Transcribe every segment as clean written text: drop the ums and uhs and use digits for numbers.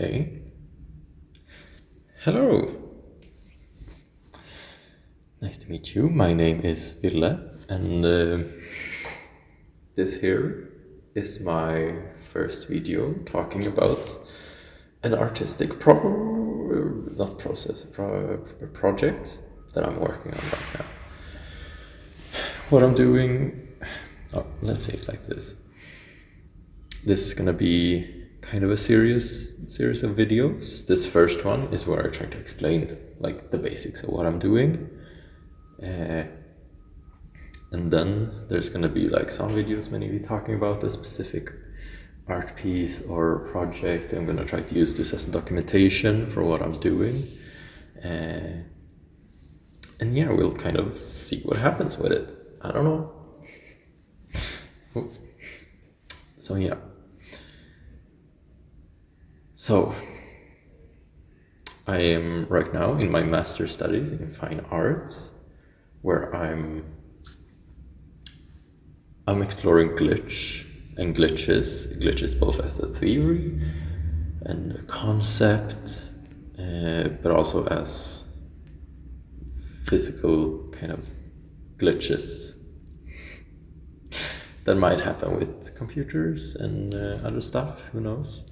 Okay. Hello. Nice to meet you. My name is Ville, and this here is my first video talking about an artistic project that I'm working on right now. What I'm doing, let's say it like this. This is gonna be kind of a series of videos. This first one is where I try to explain the basics of what I'm doing. And then there's gonna be some videos mainly talking about a specific art piece or project. I'm gonna try to use this as documentation for what I'm doing. And yeah, we'll kind of see what happens with it. I don't know. So yeah. So I am right now in my master's studies in fine arts, where I'm exploring glitches both as a theory and a concept, but also as physical kind of glitches that might happen with computers and other stuff, who knows.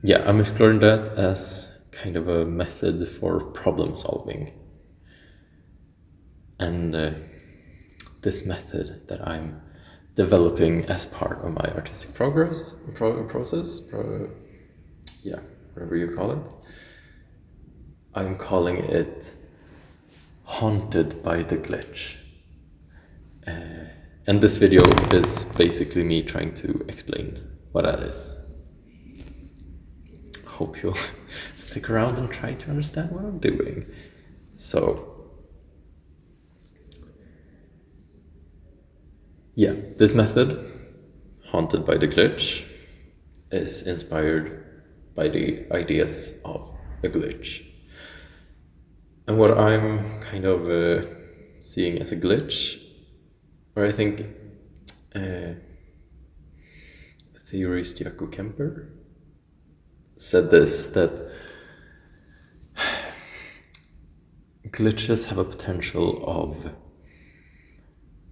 Yeah, I'm exploring that as kind of a method for problem solving. And this method that I'm developing as part of my artistic process, whatever you call it, I'm calling it Haunted by the Glitch. And this video is basically me trying to explain what that is. Hope you'll stick around and try to understand what I'm doing. So, yeah, this method, Haunted by the Glitch, is inspired by the ideas of a glitch. And what I'm kind of seeing as a glitch, or I think theorist Jaco Kemper said this, that glitches have a potential of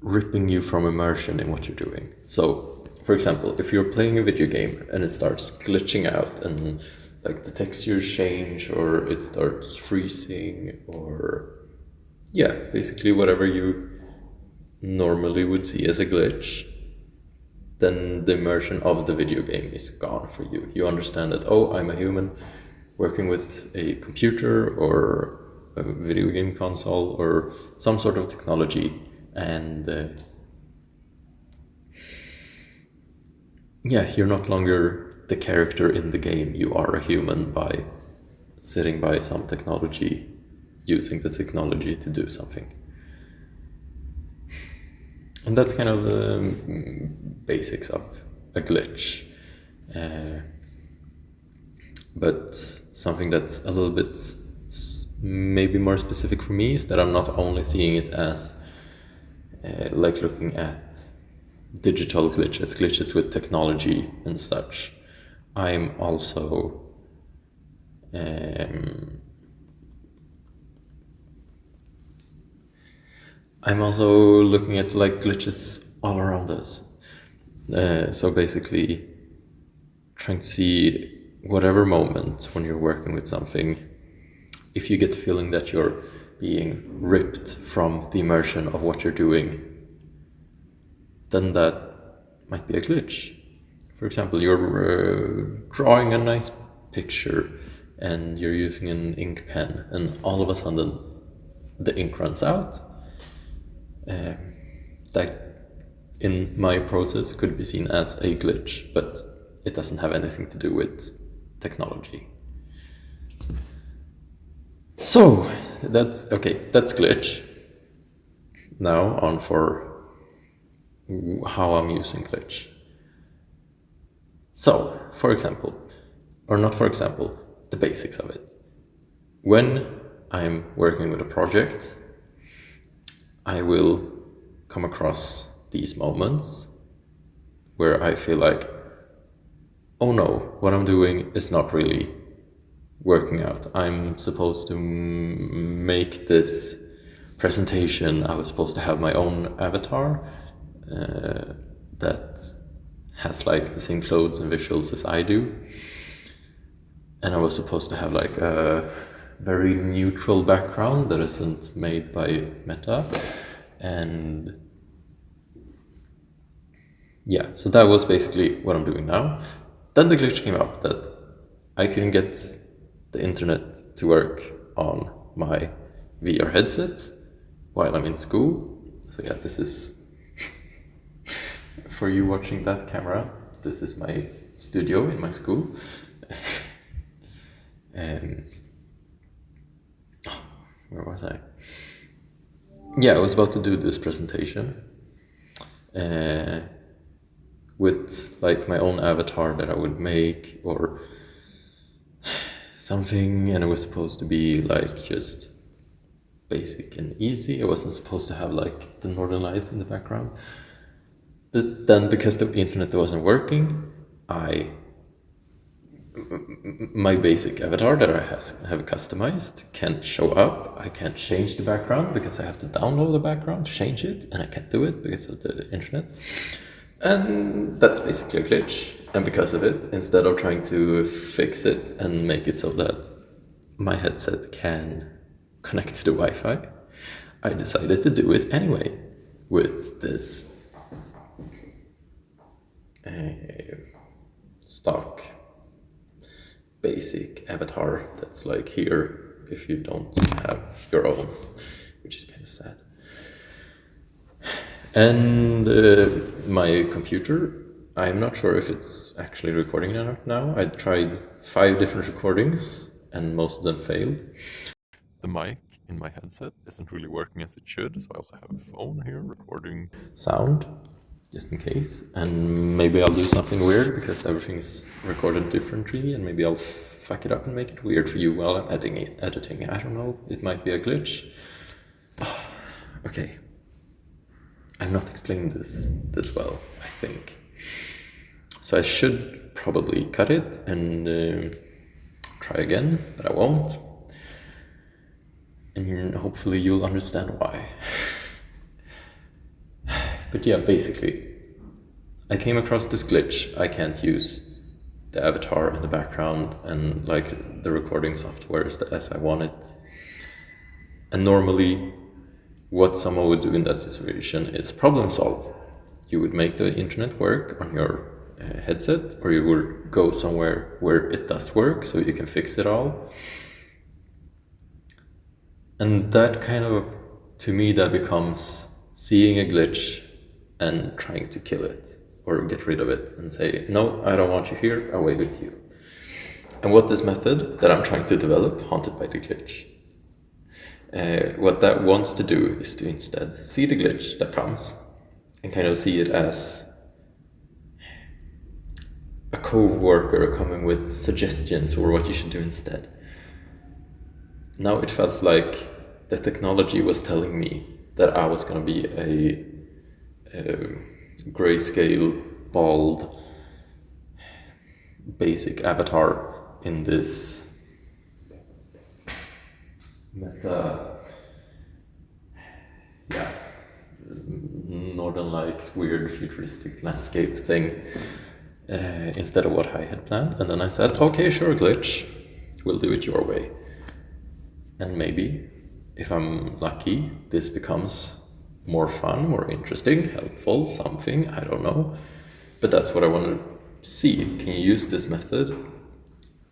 ripping you from immersion in what you're doing. So, for example, if you're playing a video game and it starts glitching out and the textures change, or it starts freezing, or yeah, basically whatever you normally would see as a glitch, then the immersion of the video game is gone for you. You understand that, oh, I'm a human working with a computer or a video game console or some sort of technology, and yeah, you're not longer the character in the game. You are a human by sitting by some technology, using the technology to do something. And that's kind of the basics of a glitch. But something that's a little bit maybe more specific for me is that I'm not only seeing it as looking at digital glitches with technology and such. I'm also looking at glitches all around us. So basically trying to see whatever moment when you're working with something, if you get the feeling that you're being ripped from the immersion of what you're doing, then that might be a glitch. For example, you're drawing a nice picture and you're using an ink pen, and all of a sudden the ink runs out. That in my process could be seen as a glitch, but it doesn't have anything to do with technology. So that's glitch. Now on for how I'm using glitch. So, the basics of it. When I'm working with a project, I will come across these moments where I feel like oh no, what I'm doing is not really working out. I'm supposed to make this presentation. I was supposed to have my own avatar that has like the same clothes and visuals as I do. And I was supposed to have like a very neutral background that isn't made by Meta. And yeah, so that was basically what I'm doing now. Then the glitch came up that I couldn't get the internet to work on my VR headset while I'm in school. So yeah, this is for you watching that camera. This is my studio in my school. Where was I? Yeah, I was about to do this presentation with like my own avatar that I would make or something, and it was supposed to be like just basic and easy. I wasn't supposed to have like the northern lights in the background. But then because the internet wasn't working, my basic avatar that I have customized can't show up. I can't change the background because I have to download the background to change it, and I can't do it because of the internet. And that's basically a glitch. And because of it, instead of trying to fix it and make it so that my headset can connect to the Wi-Fi, I decided to do it anyway with this stock basic avatar that's like here if you don't have your own, which is kind of sad. And my computer, I'm not sure if it's actually recording now. I tried 5 different recordings and most of them failed. The mic in my headset isn't really working as it should, so I also have a phone here recording sound just in case. And maybe I'll do something weird because everything's recorded differently, and maybe I'll fuck it up and make it weird for you while I'm editing. I don't know, it might be a glitch. Okay. I'm not explaining this well, I think. So I should probably cut it and try again, but I won't. And hopefully you'll understand why. But yeah, basically, I came across this glitch. I can't use the avatar in the background and like the recording software as I want it. And normally, what someone would do in that situation is problem solve. You would make the internet work on your headset, or you would go somewhere where it does work so you can fix it all. And that kind of, to me, that becomes seeing a glitch and trying to kill it or get rid of it and say, no, I don't want you here, away with you. And what this method that I'm trying to develop, Haunted by the Glitch, what that wants to do is to instead see the glitch that comes and kind of see it as a co-worker coming with suggestions for what you should do instead. Now it felt like the technology was telling me that I was going to be a grayscale, bald, basic avatar in this Meta, Northern Lights, weird futuristic landscape thing instead of what I had planned. And then I said, okay, sure, glitch, we'll do it your way. And maybe, if I'm lucky, this becomes more fun, more interesting, helpful, something, I don't know. But that's what I want to see. Can you use this method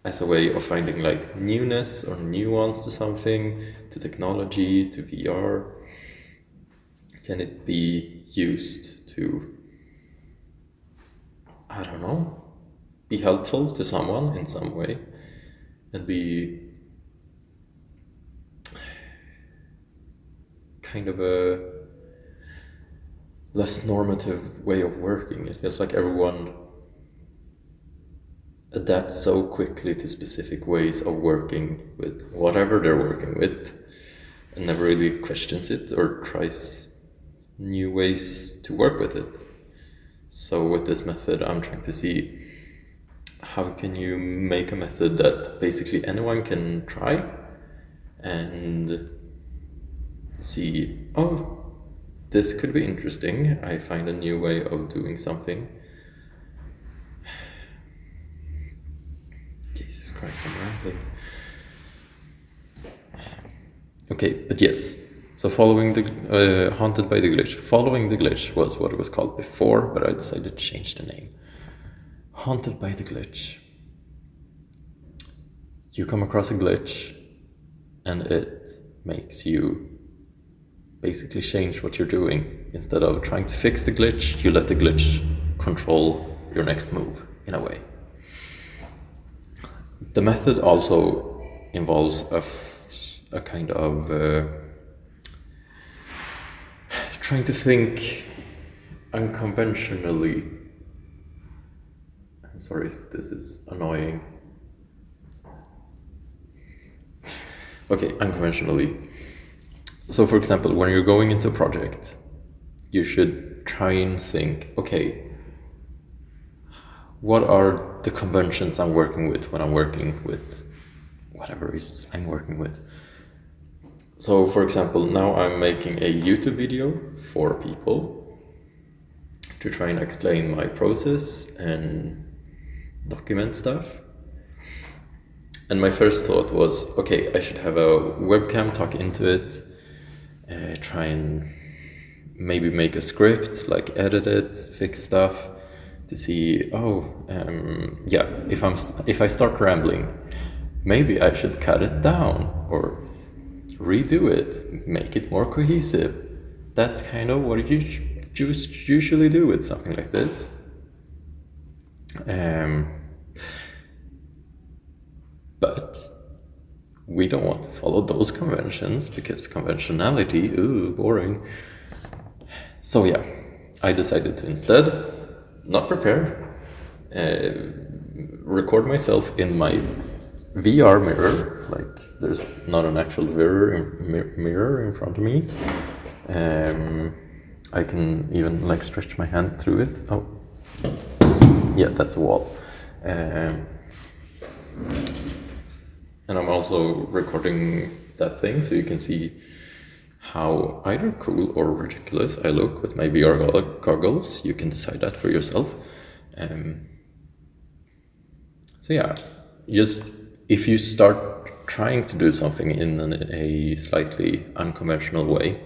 as a way of finding like newness or nuance to something, to technology, to VR? Can it be used to, I don't know, be helpful to someone in some way and be kind of a less normative way of working? It feels like everyone adapt so quickly to specific ways of working with whatever they're working with and never really questions it or tries new ways to work with it. So with this method, I'm trying to see how can you make a method that basically anyone can try and see, oh, this could be interesting, I find a new way of doing something. Jesus Christ, I'm rambling. Okay, but yes. So following the Haunted by the Glitch. Following the Glitch was what it was called before, but I decided to change the name. Haunted by the Glitch. You come across a glitch, and it makes you basically change what you're doing. Instead of trying to fix the glitch, you let the glitch control your next move, in a way. The method also involves a kind of trying to think unconventionally. I'm sorry if this is annoying. Okay, unconventionally. So for example, when you're going into a project, you should try and think, okay, what are the conventions I'm working with when I'm working with whatever it is I'm working with? So for example, now I'm making a YouTube video for people to try and explain my process and document stuff. And my first thought was, okay, I should have a webcam talk into it, try and maybe make a script, like edit it, fix stuff to see, if I start rambling, maybe I should cut it down or redo it, make it more cohesive. That's kind of what you usually do with something like this. But we don't want to follow those conventions because conventionality, boring. So yeah, I decided to instead not prepare, record myself in my VR mirror, like there's not an actual mirror in front of me. I can even like stretch my hand through it. Oh, yeah, that's a wall. And I'm also recording that thing so you can see how either cool or ridiculous I look with my VR goggles. You can decide that for yourself. So yeah, just if you start trying to do something in a slightly unconventional way,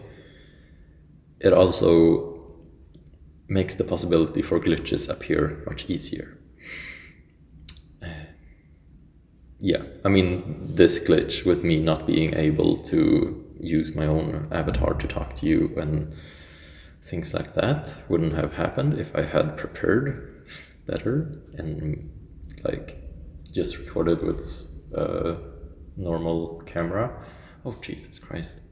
it also makes the possibility for glitches appear much easier. Yeah, I mean, this glitch with me not being able to use my own avatar to talk to you and things like that wouldn't have happened if I had prepared better and like just recorded with a normal camera. Oh, Jesus Christ.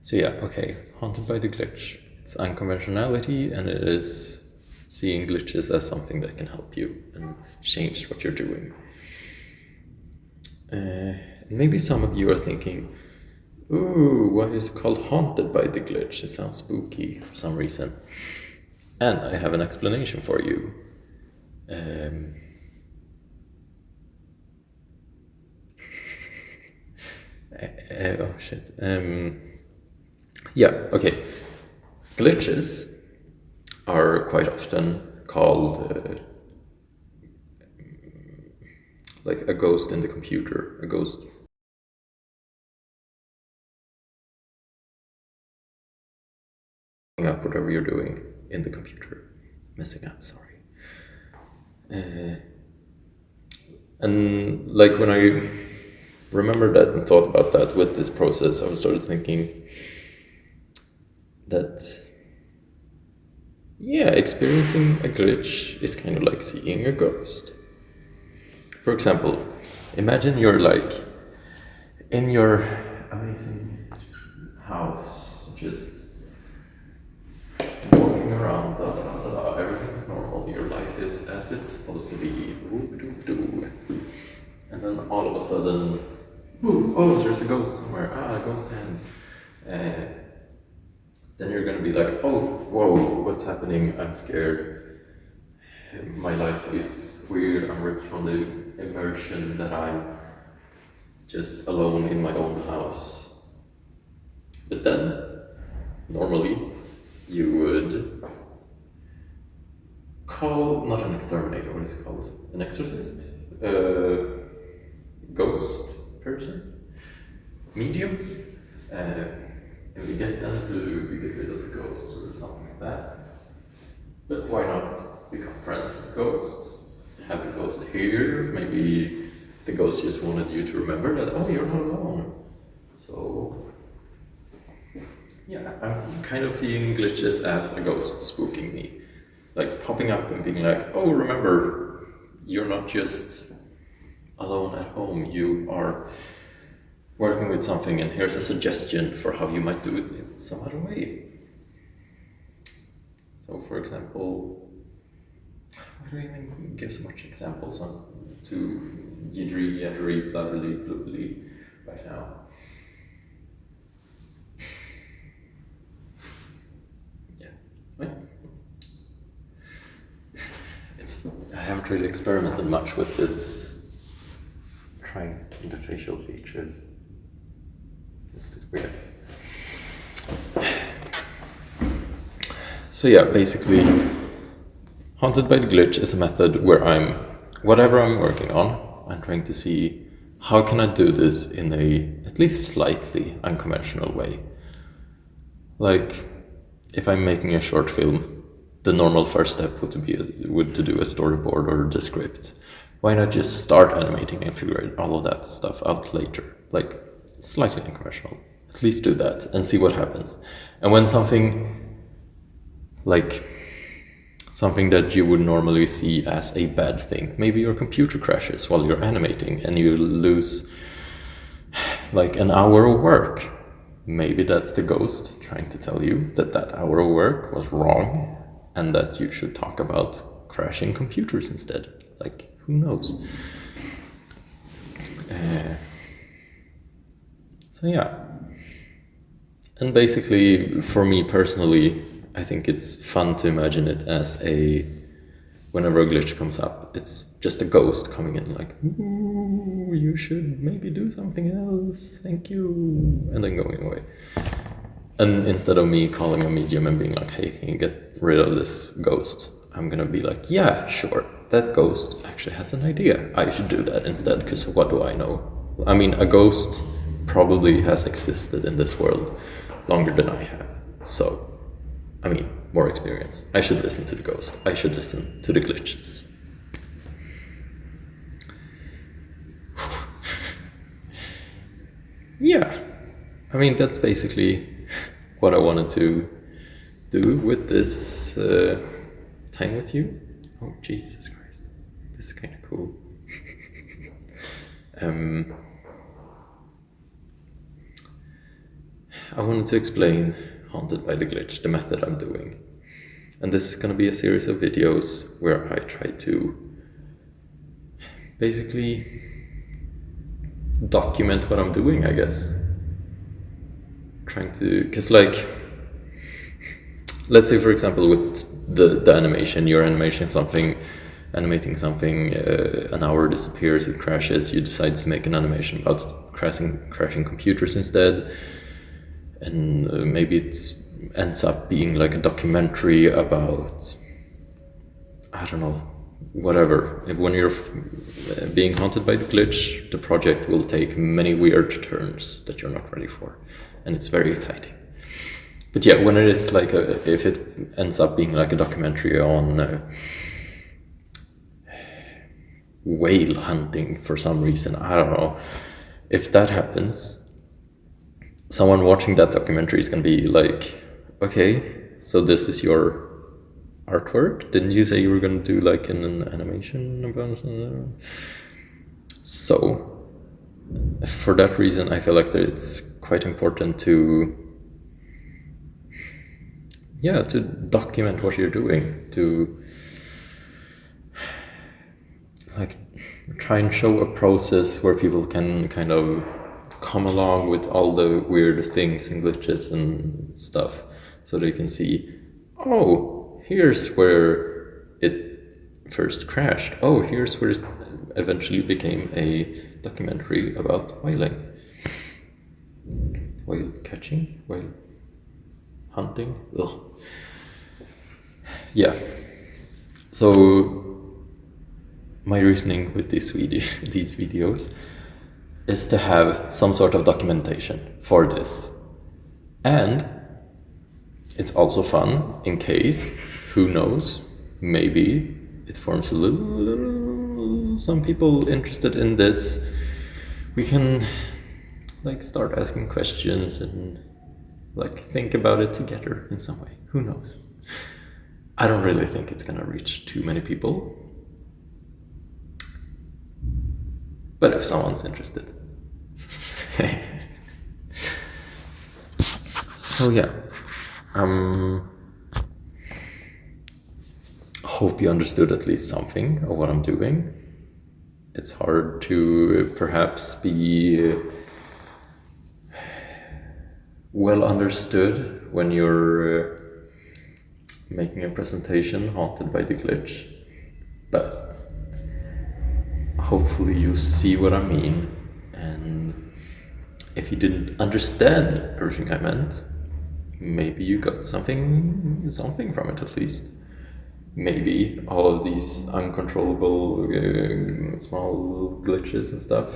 So yeah, okay, Haunted by the Glitch. It's unconventionality, and it is seeing glitches as something that can help you and change what you're doing. Maybe some of you are thinking, ooh, why is it called Haunted by the Glitch? It sounds spooky for some reason. And I have an explanation for you. Oh shit. Yeah, okay. Glitches are quite often called like a ghost in the computer, a ghost. Up whatever you're doing in the computer, messing up, sorry. And like when I remembered that and thought about that with this process, I started thinking that yeah, experiencing a glitch is kind of like seeing a ghost. For example, imagine you're like in your amazing house, just walking around, everything's normal, your life is as it's supposed to be, and then all of a sudden, oh, there's a ghost somewhere, ghost hands. then you're gonna be like, oh, whoa, what's happening? I'm scared. My life is weird. I'm ripped from the immersion that I'm just alone in my own house. But then, normally, you would call, not an exterminator, what is it called? An exorcist? Ghost person? Medium? And we get them to get rid of the ghosts or something like that. But why not become friends with the ghost? Have the ghost here? Maybe the ghost just wanted you to remember that, oh, you're not alone. So, yeah, I'm kind of seeing glitches as a ghost spooking me. Like popping up and being like, oh, remember, you're not just alone at home, you are working with something, and here's a suggestion for how you might do it in some other way. So, for example, why do I even give so much examples on to yidri, yadri, blabbly, blubbly right now? Yeah, right. I haven't really experimented much with this, trying the facial features. It's a bit weird. So yeah, basically, Haunted by the Glitch is a method where whatever I'm working on, I'm trying to see how can I do this in a at least slightly unconventional way. Like, if I'm making a short film, the normal first step would to do a storyboard or the script. Why not just start animating and figure all of that stuff out later? Like, slightly unconventional. At least do that and see what happens. And when something that you would normally see as a bad thing, maybe your computer crashes while you're animating and you lose like an hour of work. Maybe that's the ghost trying to tell you that hour of work was wrong and that you should talk about crashing computers instead. Like, who knows? So yeah. And basically, for me personally, I think it's fun to imagine it as whenever a glitch comes up, it's just a ghost coming in like, ooh, you should maybe do something else, thank you, and then going away. And instead of me calling a medium and being like, hey, can you get rid of this ghost? I'm gonna be like, yeah, sure, that ghost actually has an idea. I should do that instead, because what do I know? I mean, a ghost probably has existed in this world longer than I have. So, I mean, more experience. I should listen to the ghost. I should listen to the glitches. Yeah, I mean, that's basically what I wanted to do with this time with you. Oh, Jesus Christ. This is kind of cool. I wanted to explain Haunted by the Glitch, the method I'm doing. And this is going to be a series of videos where I try to basically document what I'm doing, I guess. Trying to, because like, let's say for example with the animation, you're animating something, an hour disappears, it crashes, you decide to make an animation about crashing computers instead, and maybe it ends up being like a documentary about, I don't know, whatever. When you're being haunted by the glitch, the project will take many weird turns that you're not ready for, and it's very exciting. But yeah, when it is like if it ends up being like a documentary on whale hunting for some reason, I don't know, if that happens, someone watching that documentary is going to be like, okay, so this is your artwork? Didn't you say you were going to do like an animation about it? So, for that reason, I feel like that it's quite important to document what you're doing, to like try and show a process where people can kind of come along with all the weird things and glitches and stuff so they can see, oh, here's where it first crashed. Oh, here's where it eventually became a documentary about whaling. Whale catching? Whale hunting? Ugh. Yeah. So my reasoning with these videos is to have some sort of documentation for this. And it's also fun in case, who knows, maybe it forms a little some people interested in this. We can like start asking questions and like think about it together in some way. Who knows? I don't really think it's gonna reach too many people. But if someone's interested. So yeah. Hope you understood at least something of what I'm doing. It's hard to perhaps be well understood when you're making a presentation haunted by the glitch, but hopefully you'll see what I mean, and if you didn't understand everything I meant, maybe you got something from it at least. Maybe all of these uncontrollable small glitches and stuff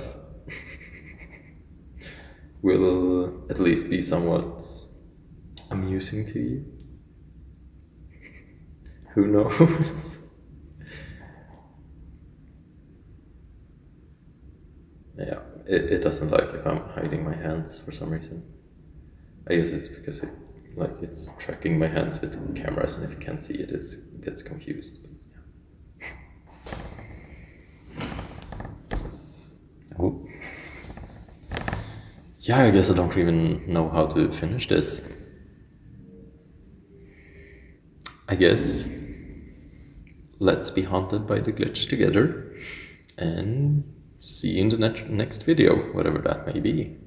will at least be somewhat amusing to you. Who knows? Yeah, it doesn't like if I'm hiding my hands for some reason. I guess it's because it's tracking my hands with cameras, and if you can't see it, it gets confused. Oh. Yeah, I guess I don't even know how to finish this. I guess let's be haunted by the glitch together, and see you in the next video, whatever that may be.